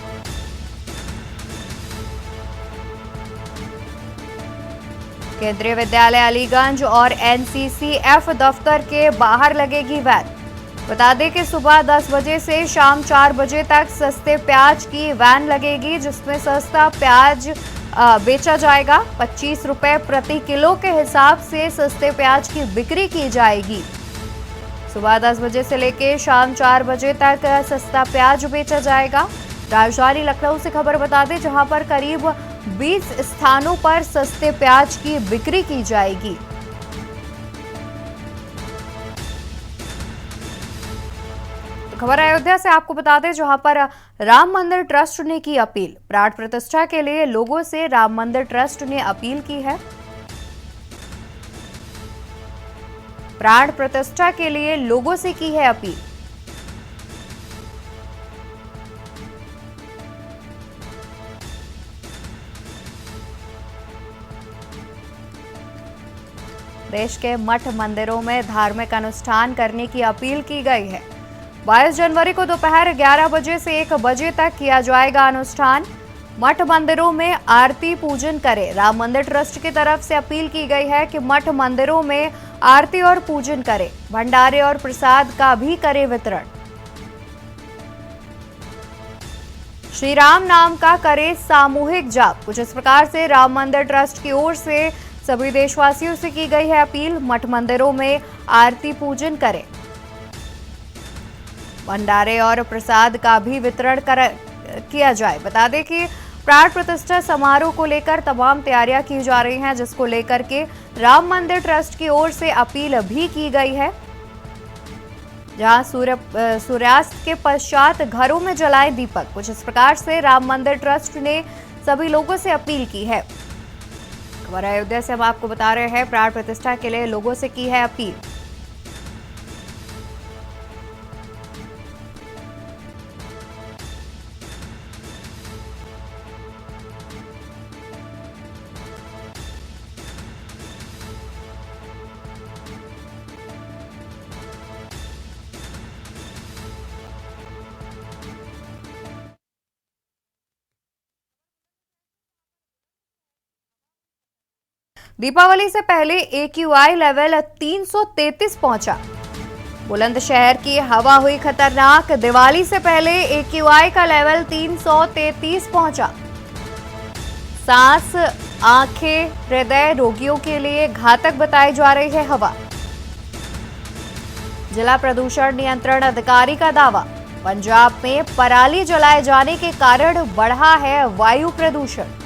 Speaker 1: केंद्रीय विद्यालय अलीगंज और एनसीसीएफ दफ्तर के बाहर लगेगी वैन। बता दें कि सुबह 10 बजे से शाम 4 बजे तक सस्ते प्याज की वैन लगेगी, जिसमें सस्ता प्याज बेचा जाएगा। 25 रुपए प्रति किलो के हिसाब से सस्ते प्याज की बिक्री की जाएगी। सुबह 10 बजे से लेकर शाम 4 बजे तक सस्ता प्याज बेचा जाएगा। राजधानी लखनऊ से खबर बता दें, जहां पर करीब 20 स्थानों पर सस्ते प्याज की बिक्री की जाएगी। तो खबर अयोध्या से आपको बता दें, जहां पर राम मंदिर ट्रस्ट ने की अपील। प्राण प्रतिष्ठा के लिए लोगों से राम मंदिर ट्रस्ट ने अपील की है। प्राण प्रतिष्ठा के लिए लोगों से की है अपील। देश के मठ मंदिरों में धार्मिक अनुष्ठान करने की अपील की गई है। 22 जनवरी को दोपहर 11 बजे से 1 बजे तक किया जाएगा अनुष्ठान। मठ मंदिरों में आरती पूजन करें। राम मंदिर ट्रस्ट की तरफ से अपील की गई है कि मठ मंदिरों में आरती और पूजन करें। भंडारे और प्रसाद का भी करें वितरण। श्री राम नाम का करे सामूहिक जाप। कुछ इस प्रकार से राम मंदिर ट्रस्ट की ओर से सभी देशवासियों से की गई है अपील। मठ मंदिरों में आरती पूजन करें, भंडारे और प्रसाद का भी वितरण किया जाए। बता दें कि प्राण प्रतिष्ठा समारोह को लेकर तमाम तैयारियां की जा रही हैं, जिसको लेकर के राम मंदिर ट्रस्ट की ओर से अपील भी की गई है, जहां सूर्यास्त के पश्चात घरों में जलाए दीपक। कुछ इस प्रकार से राम मंदिर ट्रस्ट ने सभी लोगों से अपील की है। खबर अयोध्या से हम आपको बता रहे हैं, प्राण प्रतिष्ठा के लिए लोगों से की है अपील। दीपावली से पहले AQI लेवल 333 पहुंचा। बुलंदशहर की हवा हुई खतरनाक। दिवाली से पहले AQI का लेवल 333 पहुंचा। सांस, आंखें, हृदय रोगियों के लिए घातक बताई जा रही है हवा। जिला प्रदूषण नियंत्रण अधिकारी का दावा, पंजाब में पराली जलाए जाने के कारण बढ़ा है वायु प्रदूषण।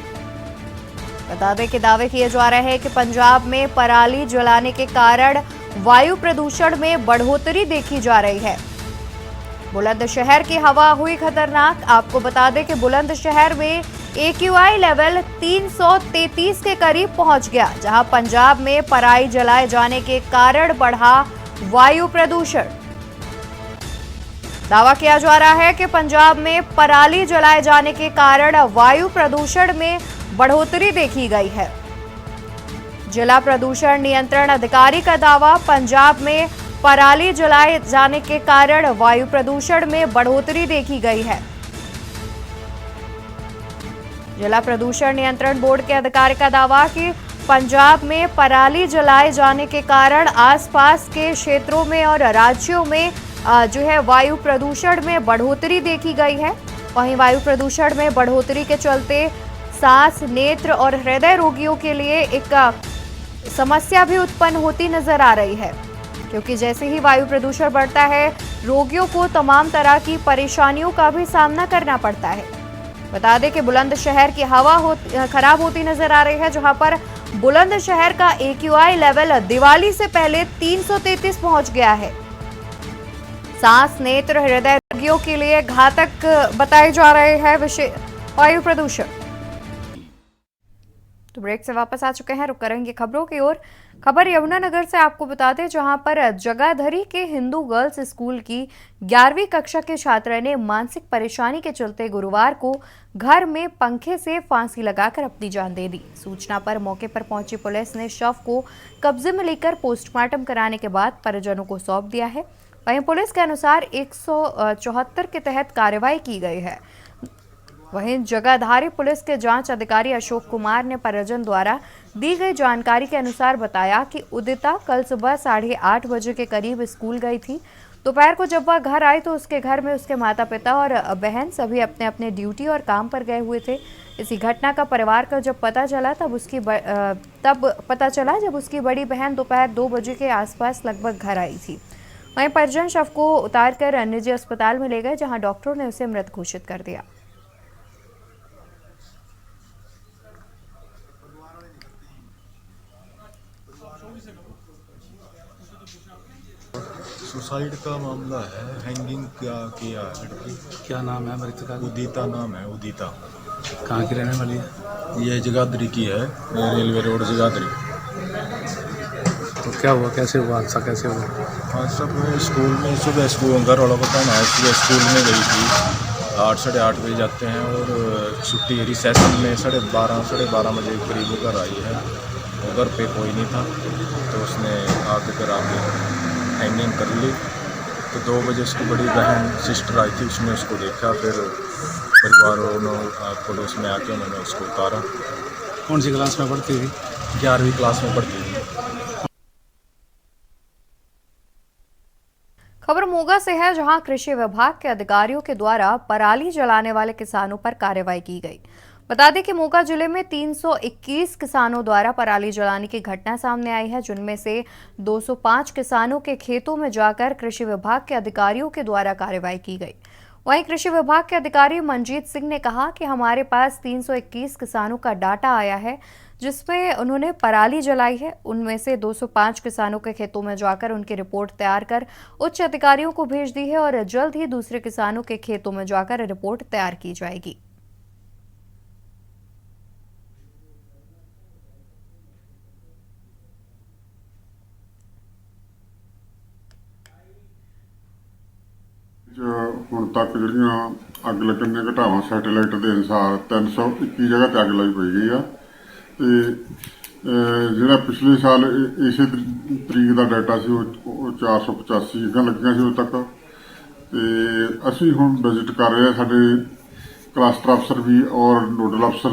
Speaker 1: बता दें कि दावे किए जा रहे हैं कि पंजाब में पराली जलाने के कारण वायु प्रदूषण में बढ़ोतरी देखी जा रही है। बुलंदशहर की हवा हुई खतरनाक। आपको बता दें कि बुलंदशहर में AQI लेवल 333 के करीब पहुंच गया, जहां पंजाब में पराली जलाए जाने के कारण बढ़ा वायु प्रदूषण। दावा किया जा रहा है कि पंजाब में पराली जलाए जाने के कारण वायु प्रदूषण में बढ़ोतरी देखी गई है। जिला प्रदूषण नियंत्रण अधिकारी का दावा, पंजाब में पराली जलाए जाने के कारण वायु प्रदूषण में बढ़ोतरी देखी गई है। जिला प्रदूषण नियंत्रण बोर्ड के अधिकारी का दावा कि पंजाब में पराली जलाए जाने के कारण आसपास के क्षेत्रों में और राज्यों में जो है वायु प्रदूषण में बढ़ोतरी देखी गई है। वहीं वायु प्रदूषण में बढ़ोतरी के चलते सांस, नेत्र और हृदय रोगियों के लिए एक समस्या भी उत्पन्न होती नजर आ रही है, क्योंकि जैसे ही वायु प्रदूषण बढ़ता है, रोगियों को तमाम तरह की परेशानियों का भी सामना करना पड़ता है। बता दें कि बुलंदशहर की हवा खराब होती नजर आ रही है, जहां पर बुलंदशहर का AQI लेवल दिवाली से पहले 333 पहुंच गया है। सांस, नेत्र, हृदय रोगियों के लिए घातक बताए जा रहे हैं वायु प्रदूषण। तो ब्रेक से वापस आ चुके हैं, रुक करेंगे खबरों की ओर। खबर यमुनानगर से आपको बता दें, जहां पर जगाधरी के हिंदू गर्ल्स स्कूल की 11वीं कक्षा के छात्रा ने मानसिक परेशानी के चलते गुरुवार को घर में पंखे से फांसी लगाकर अपनी जान दे दी। सूचना पर मौके पर पहुंची पुलिस ने शव को कब्जे में लेकर पोस्टमार्टम कराने के बाद परिजनों को सौंप दिया है। वहीं पुलिस के अनुसार 174 के तहत कार्रवाई की गई है। वहीं जगाधारी पुलिस के जांच अधिकारी अशोक कुमार ने परिजन द्वारा दी गई जानकारी के अनुसार बताया कि उदिता कल सुबह 8:30 बजे के करीब स्कूल गई थी। दोपहर को जब वह घर आई तो उसके घर में उसके माता पिता और बहन सभी अपने अपने ड्यूटी और काम पर गए हुए थे। इसी घटना का परिवार को जब पता चला जब उसकी बड़ी बहन दोपहर 2 बजे के आसपास लगभग घर आई थी। वहीं परिजन शव को उतारकर निजी अस्पताल में ले गए, जहां डॉक्टरों ने उसे मृत घोषित कर दिया।
Speaker 8: सुसाइड का मामला है, हैंगिंग किया लड़की।
Speaker 9: क्या नाम है मृतका?
Speaker 8: उदिता नाम है, उदिता।
Speaker 9: कहाँ की रहने वाली है?
Speaker 8: ये जगाधरी की है, रेलवे रोड जगाधरी।
Speaker 9: तो क्या हुआ, कैसे हुआ हादसा, कैसे हुआ?
Speaker 8: हाँ, सब स्कूल में सुबह स्कूल घर वालों को कहना है, सुबह स्कूल में गई थी। 8 साढ़े 8 बजे जाते हैं और छुट्टी रिसेशन में 12:30 बजे करीब घर आई है। घर पे कोई नहीं था तो उसने आके हैंगिंग कर ली। तो 2 बजे उसकी बड़ी बहन सिस्टर आई थी, उसने उसको देखा, फिर परिवार पड़ोस में आके उन्होंने उसको उतारा।
Speaker 9: कौन सी क्लास में पढ़ती थी?
Speaker 8: 11वीं क्लास में पढ़ती थी।
Speaker 1: खबर मोगा से है, जहां कृषि विभाग के अधिकारियों के द्वारा पराली जलाने वाले किसानों पर कार्रवाई की गई। बता दें कि मोगा जिले में 321 किसानों द्वारा पराली जलाने की घटना सामने आई है, जिनमें से 205 किसानों के खेतों में जाकर कृषि विभाग के अधिकारियों के द्वारा कार्रवाई की गई। वहीं कृषि विभाग के अधिकारी मनजीत सिंह ने कहा कि हमारे पास 321 किसानों का डाटा आया है, जिसमें उन्होंने पराली जलाई है। उनमें से 205 किसानों के खेतों में जाकर उनकी रिपोर्ट तैयार कर उच्च अधिकारियों को भेज दी है और जल्द ही दूसरे किसानों के खेतों में जाकर रिपोर्ट तैयार की जाएगी।
Speaker 10: ਹੁਣ ਤੱਕ ਜਿਹੜੀਆਂ ਅੱਗ ਲੱਗਣ ਦੀਆਂ ਘਟਨਾਵਾਂ ਸੈਟੇਲਾਈਟ ਦੇ ਅਨੁਸਾਰ 321 ਜਗ੍ਹਾ ਤੇ ਅੱਗ ਲਾਈ ਪਈ ਗਈ ਆ ਤੇ ਜਿਹੜਾ ਪਿਛਲੇ ਸਾਲ ਇਸੇ ਤਰੀਕ ਦਾ ਡਾਟਾ ਸੀ ਉਹ 485 ਜਗ੍ਹਾ ਲੱਗੀਆਂ ਸੀ ਉਦੋਂ ਤੱਕ ਤੇ ਅਸੀਂ ਹੁਣ ਵਿਜ਼ਿਟ ਕਰ ਰਹੇ ਆ। ਸਾਡੇ ਕਲਸਟਰ ਅਫਸਰ ਵੀ ਔਰ ਨੋਡਲ ਅਫਸਰ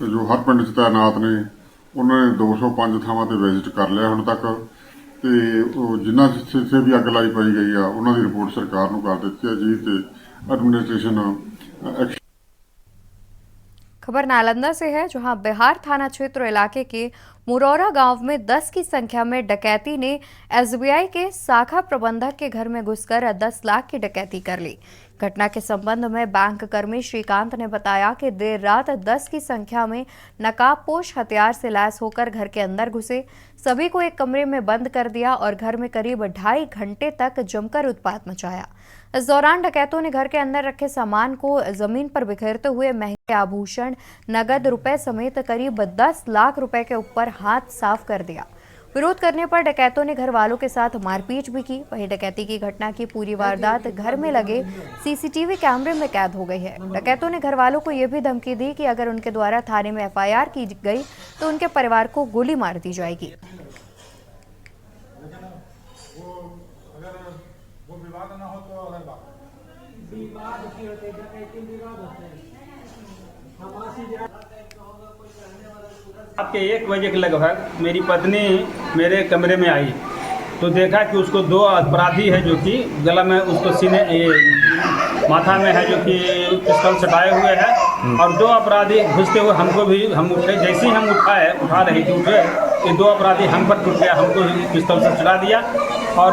Speaker 10: ਜੋ ਹਰ ਪਿੰਡ 'ਚ ਤਾਇਨਾਤ ਨੇ, ਉਹਨਾਂ ਨੇ 205 ਥਾਵਾਂ ਤੇ ਵਿਜ਼ਿਟ ਕਰ ਲਿਆ ਹੁਣ ਤੱਕ ਤੇ ਜਿਨ੍ਹਾਂ ਜਿੱਥੇ ਵੀ ਅੱਗ ਲਾਈ ਪਾਈ ਗਈ ਆ ਉਹਨਾਂ ਦੀ ਰਿਪੋਰਟ ਸਰਕਾਰ ਨੂੰ ਕਰ ਦਿੱਤੀ ਹੈ ਜੀ ਤੇ एडमिनिस्ट्रेशन।
Speaker 1: खबर नालंदा से है, जहां बिहार थाना क्षेत्र इलाके के मुरौरा गांव में 10 की संख्या में डकैती ने एसबीआई के शाखा प्रबंधक के घर में घुसकर 10 लाख की डकैती कर ली। घटना के संबंध में बैंक कर्मी श्रीकांत ने बताया कि देर रात 10 की संख्या में नकाबपोश हथियार से लैस होकर घर के अंदर घुसे, सभी को एक कमरे में बंद कर दिया और घर में करीब 2.5 घंटे तक जमकर उत्पात मचाया। इस दौरान डकैतों ने घर के अंदर रखे सामान को जमीन पर बिखेरते हुए महंगे आभूषण, नगद रुपए समेत करीब 10 लाख रुपए के ऊपर हाथ साफ कर दिया। विरोध करने पर डकैतों ने घर वालों के साथ मारपीट भी की। वहीं डकैती की घटना की पूरी वारदात घर में लगे सीसीटीवी कैमरे में कैद हो गई है। डकैतों ने घर वालों को यह भी धमकी दी कि अगर उनके द्वारा थाने में एफआईआर की गई तो उनके परिवार को गोली मार दी जाएगी।
Speaker 11: आपके 1 बजे के लगभग मेरी पत्नी मेरे कमरे में आई तो देखा कि उसको 2 अपराधी है जो कि गला में उसको सीने माथा में है जो कि पिस्तौल सटाए हुए हैं और 2 अपराधी घुसते हुए हम उठे। जैसे ही हम उठा रहे थे उठे ये 2 अपराधी हम पर टूट गया, हमको पिस्तौल से चढ़ा दिया और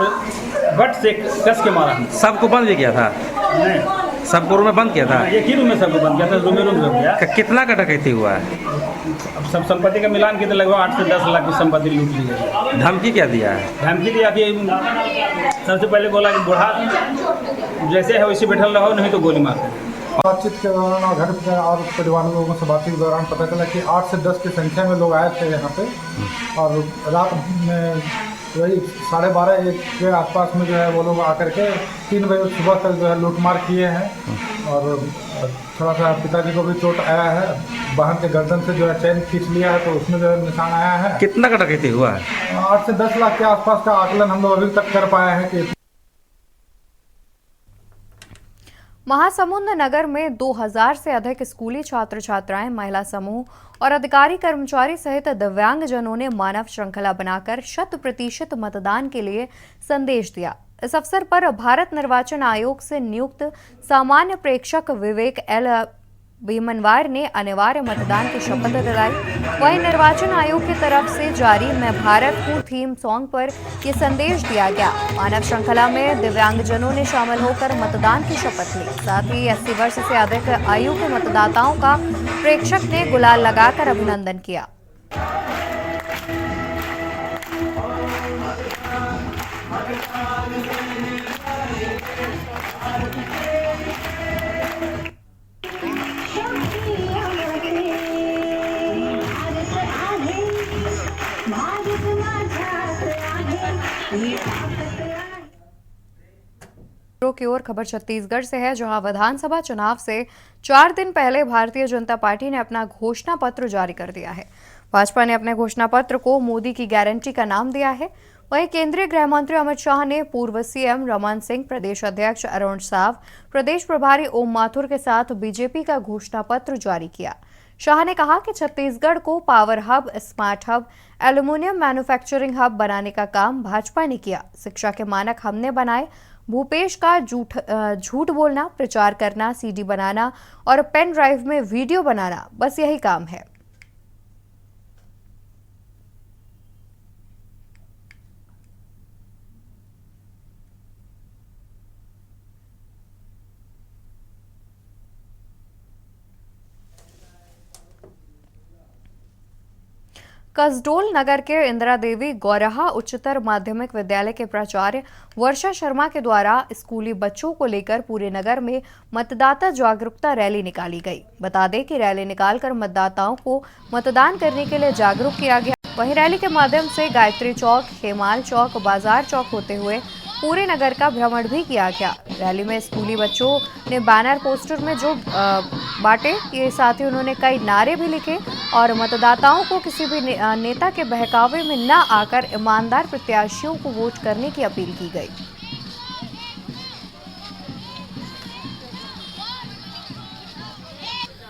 Speaker 11: बट से कस के मारा।
Speaker 12: सबको बंद भी किया था?
Speaker 11: नहीं,
Speaker 12: सबको रूम में बंद किया था?
Speaker 11: एक ही रूम में सबको बंद किया था, रूम में गया।
Speaker 12: कितना का डकैती हुआ है?
Speaker 11: अब सब संपत्ति का मिलान की तो लगभग 8 से 10 लाख की संपत्ति लूट ली गई।
Speaker 12: धमकी क्या दिया है?
Speaker 11: धमकी दिया कि सबसे पहले बोला कि बूढ़ा जैसे है वैसे बैठल रहो, नहीं तो गोली मार दे।
Speaker 13: बातचीत के दौरान और घर पे और परिवार लोगों से बातचीत के दौरान पता चला कि 8 से 10 की संख्या में लोग आए थे यहाँ पे और रात में वही 12:30-1 के आसपास में जो है वो लोग आकर के 3 बजे सुबह तक जो है लूटमार किए हैं और थोड़ा सा पिताजी को भी चोट आया है। बहन के गर्दन से जो है चैन खींच लिया है तो उसमें जो है निशान आया है।
Speaker 12: कितना का डकैती हुआ है?
Speaker 13: 8 से 10 लाख के आसपास का आकलन हम लोग अभी तक कर पाए हैं कि
Speaker 1: महासमुंद नगर में 2000 से अधिक स्कूली छात्र छात्राएं, महिला समूह और अधिकारी कर्मचारी सहित दिव्यांगजनों ने मानव श्रृंखला बनाकर 100% मतदान के लिए संदेश दिया। इस अवसर पर भारत निर्वाचन आयोग से नियुक्त सामान्य प्रेक्षक विवेक एल भीमनवार ने अनिवार्य मतदान की शपथ दिलाई। वहीं निर्वाचन आयोग की तरफ से जारी मैं भारत हूं थीम सॉन्ग पर यह संदेश दिया गया। मानव श्रृंखला में दिव्यांगजनों ने शामिल होकर मतदान की शपथ ली। साथ ही 80 वर्ष से अधिक आयु के मतदाताओं का प्रेक्षक ने गुलाल लगाकर अभिनंदन किया। की ओर खबर छत्तीसगढ़ से है, जहां विधानसभा चुनाव से 4 दिन पहले भारतीय जनता पार्टी ने अपना घोषणा पत्र जारी कर दिया है। भाजपा ने अपने घोषणा पत्र को मोदी की गारंटी का नाम दिया है। वहीं केंद्रीय गृह मंत्री अमित शाह ने पूर्व सीएम रमन सिंह, प्रदेश अध्यक्ष अरुण साव, प्रदेश प्रभारी ओम माथुर के साथ बीजेपी का घोषणा पत्र जारी किया। शाह ने कहा कि छत्तीसगढ़ को power hub, smart hub, aluminium manufacturing hub बनाने का काम भाजपा ने किया। शिक्षा के मानक हमने बनाए। भूपेश का झूठ बोलना, प्रचार करना, सीडी बनाना और पेन ड्राइव में वीडियो बनाना, बस यही काम है। कसडोल नगर के इंदिरा देवी गौरहा उच्चतर माध्यमिक विद्यालय के प्राचार्य वर्षा शर्मा के द्वारा स्कूली बच्चों को लेकर पूरे नगर में मतदाता जागरूकता रैली निकाली गई। बता दें कि रैली निकालकर मतदाताओं को मतदान करने के लिए जागरूक किया गया। वहीं रैली के माध्यम से गायत्री चौक, हेमाल चौक, बाजार चौक होते हुए पूरे नगर का भ्रमण भी किया गया। रैली में स्कूली बच्चों ने बैनर पोस्टर में जो बांटे, ये साथ ही उन्होंने कई नारे भी लिखे और मतदाताओं को किसी भी नेता के बहकावे में न आकर ईमानदार प्रत्याशियों को वोट करने की अपील की गई।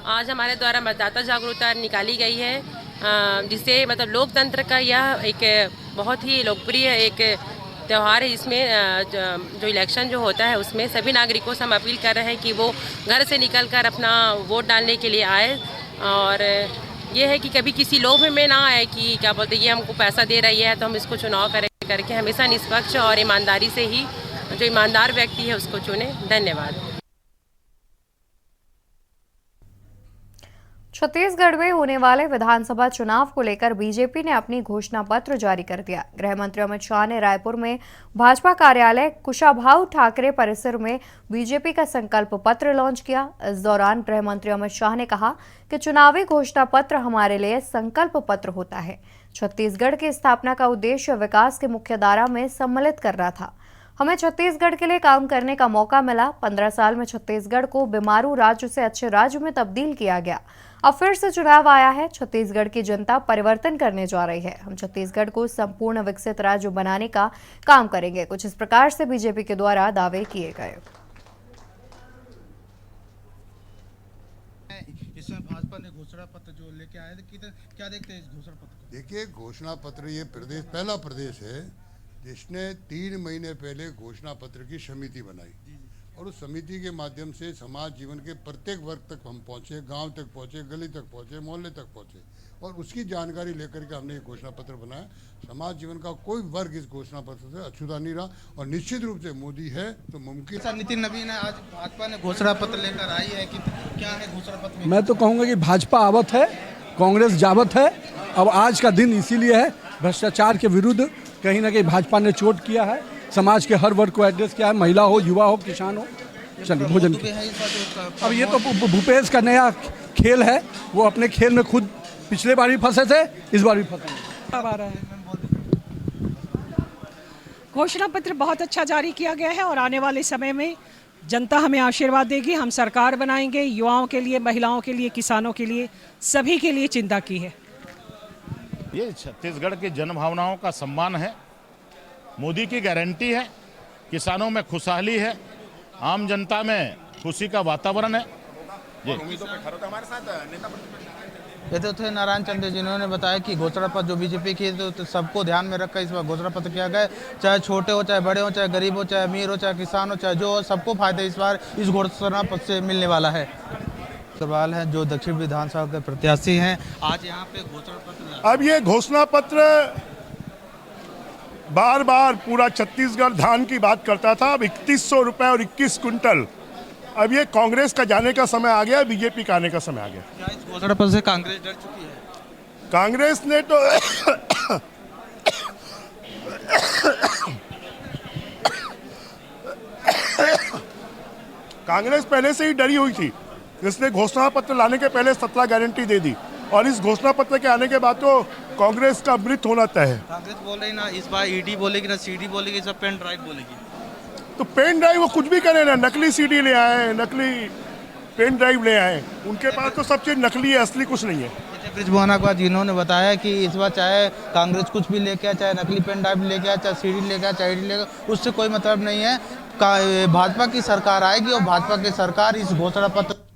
Speaker 14: आज हमारे द्वारा मतदाता जागरूकता निकाली गई है, जिससे मतलब लोकतंत्र का यह एक बहुत ही लोकप्रिय एक त्यौहार है। इसमें जो इलेक्शन जो होता है उसमें सभी नागरिकों से हम अपील कर रहे हैं कि वो घर से निकलकर अपना वोट डालने के लिए आए और ये है कि कभी किसी लोभ में ना आए कि क्या बोलते ये हमको पैसा दे रही है तो हम इसको चुनाव करके हमेशा निष्पक्ष और ईमानदारी से ही जो ईमानदार व्यक्ति है उसको चुने। धन्यवाद।
Speaker 1: छत्तीसगढ़ में होने वाले विधानसभा चुनाव को लेकर बीजेपी ने अपनी घोषणा पत्र जारी कर दिया। गृह मंत्री अमित शाह ने रायपुर में भाजपा कार्यालय कुशाभाऊ ठाकरे परिसर में बीजेपी का संकल्प पत्र लॉन्च किया। इस दौरान गृह मंत्री अमित शाह ने कहा कि चुनावी घोषणा पत्र हमारे लिए संकल्प पत्र होता है। छत्तीसगढ़ की स्थापना का उद्देश्य विकास की मुख्यधारा में सम्मिलित करना था। हमें छत्तीसगढ़ के लिए काम करने का मौका मिला। 15 साल में छत्तीसगढ़ को बीमारू राज्य से अच्छे राज्य में तब्दील किया गया। अब फिर से चुनाव आया है। छत्तीसगढ़ की जनता परिवर्तन करने जा रही है। हम छत्तीसगढ़ को संपूर्ण विकसित राज्य बनाने का काम करेंगे। कुछ इस प्रकार से बीजेपी के द्वारा दावे किए गए।
Speaker 15: इसमें भाजपा ने घोषणा पत्र जो लेके आए थे, क्या देखते हैं इस घोषणा पत्र को?
Speaker 16: देखिए, घोषणा पत्र ये प्रदेश पहला प्रदेश है जिसने 3 महीने पहले घोषणा पत्र की समिति बनाई और उस समिति के माध्यम से समाज जीवन के प्रत्येक वर्ग तक हम पहुंचे, गांव तक पहुंचे, गली तक पहुंचे, मोहल्ले तक पहुंचे और उसकी जानकारी लेकर के हमने ये घोषणा पत्र बनाया। समाज जीवन का कोई वर्ग इस घोषणा पत्र से अछूता नहीं रहा और निश्चित रूप से मोदी है तो मुमकिन।
Speaker 15: सर, नितिन नवीन है, आज भाजपा ने घोषणा पत्र लेकर आई है कि क्या है घोषणा पत्र में?
Speaker 9: मैं तो कहूँगा कि भाजपा आवत है, कांग्रेस जावत है। अब आज का दिन इसीलिए है, भ्रष्टाचार के विरुद्ध कहीं ना कहीं भाजपा ने चोट किया है। समाज के हर वर्ग को एड्रेस किया है, महिला हो, युवा हो, किसान हो। चलिए भोजन की। अब ये तो भूपेश का नया खेल है, वो अपने खेल में खुद पिछले बार भी फंसे थे, इस बार भी फंसे।
Speaker 17: घोषणा पत्र बहुत अच्छा जारी किया गया है और आने वाले समय में जनता हमें आशीर्वाद देगी। हम सरकार बनाएंगे, युवाओं के लिए, महिलाओं के लिए, किसानों के लिए, सभी के लिए चिंता की है।
Speaker 18: ये छत्तीसगढ़ की जनभावनाओं का सम्मान है, मोदी की गारंटी है, किसानों में खुशहाली है, आम जनता में खुशी का वातावरण है।
Speaker 15: हमारे साथ नेता ये तो थे नारायण चंद्र, जिन्होंने बताया कि घोषणा पत्र जो बीजेपी की तो सबको ध्यान में रखकर इस बार घोषणा पत्र किया गया, चाहे छोटे हो, चाहे बड़े हो, चाहे गरीब हो, चाहे अमीर हो, चाहे किसान हो, चाहे जो हो, सबको फायदा इस बार इस घोषणा पत्र से मिलने वाला है। सवाल है जो दक्षिण विधानसभा के प्रत्याशी हैं, आज यहाँ पे घोषणा पत्र।
Speaker 19: अब ये घोषणा पत्र बार बार पूरा छत्तीसगढ़ धान की बात करता था। अब 3100 रुपए और 21 कुंटल, अब ये कांग्रेस का जाने का समय आ गया, बीजेपी का आने का समय आ गया।
Speaker 15: क्या इस घोषणा पत्र से कांग्रेस डर चुकी है?
Speaker 19: कांग्रेस ने तो कांग्रेस पहले से ही डरी हुई थी, इसने घोषणा पत्र लाने के पहले 17 गारंटी दे दी और इस घोषणा पत्र के आने के बाद तो कांग्रेस का मृत होना तय है।
Speaker 15: कांग्रेस बोल रही ना इस बार ईडी बोलेगी, ना सीडी बोलेगी, सब पेन ड्राइव बोलेगी।
Speaker 19: तो पेन ड्राइव वो कुछ भी करे ना, नकली सीडी ले आए, नकली पेन ड्राइव ले आए, उनके पास तो सब चीज नकली है, असली कुछ नहीं है।
Speaker 15: ब्रिजभुवना के बाद जिन्होंने बताया कि इस बार चाहे कांग्रेस कुछ भी लेके आए, चाहे नकली पेन ड्राइव लेके आए, चाहे सीडी लेके आए, चाहे ईडी लेके, उससे कोई मतलब नहीं है। भाजपा की सरकार आएगी और भाजपा की सरकार इस घोषणा पत्र